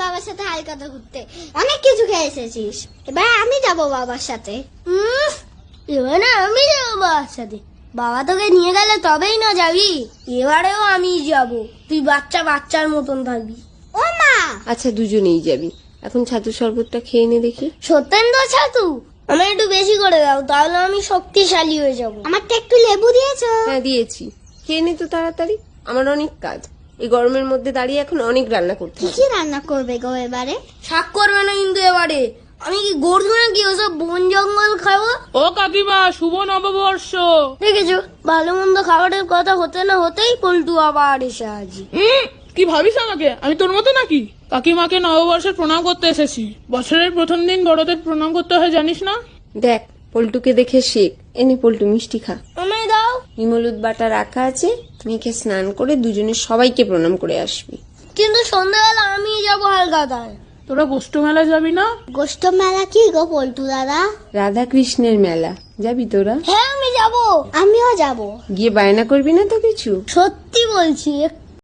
বাবার সাথে হালকাতা ঘুরতে, অনেক কিছু খেয়ে এসেছিস। এবার আমি যাব বাবার সাথে। এবারে আমি যাবো বাবার সাথে? বাবা তোকে নিয়ে গেলে তবেই না যাবি। এবারেও আমি যাব, তুই বাচ্চার মতন থাকবি। ও মা, আচ্ছা দুজনেই যাবি। এখন ছাতু শরবতটা খেয়ে নে দেখি। সত্যেন্দ্র ছাতু আমার একটু বেশি করে দাও, তাহলে আমি শক্তিশালী হয়ে যাব। আমারটা একটু লেবু দিয়েছো? হ্যাঁ দিয়েছি, খেয়ে নে তো তাড়াতাড়ি। আমার অনেক কাজ, এই গরমের মধ্যে দাঁড়িয়ে এখন অনেক রান্না করতে কি হবে। কি রান্না করবে গো এবারে? শাক করবে না কিন্তু এবারে। আমি কি গরু নাকি ওসব বন জঙ্গল খাবো? ও কাকিমা, শুভ নববর্ষ। দেখেছো, ভালো মন্দ খাবারের কথা হতে না হতেই পল্টু আবার এসে হাজির। কি ভাবিস আমাকে? আমি তোর মতো নাকি? কাকিমাকে নববর্ষের প্রণাম করতে এসেছি। বছরের প্রথম দিন বড়দের প্রণাম করতে হয়, জানিস না? দেখ, পল্টুকে দেখে শেখ। এনে পল্টু মিষ্টি খা। আমায় দাও। নিমলুদ বাটা রাখা আছে, মেয়েকে স্নান করে দুজনে সবাইকে প্রণাম করে আসবি। কিন্তু সন্ধ্যাবেলা আমি যাবো হালকাতায়। তোরা গোষ্ঠ মেলা যাবি না? গোষ্ঠ মেলা কি গো পল্টু দাদা? রাধা কৃষ্ণের মেলা, যাবি তোরা? হ্যাঁ আমি যাব। আমিও যাব। গিয়ে বায়না করবি না তো কিছু? সত্যি বলছি, একটু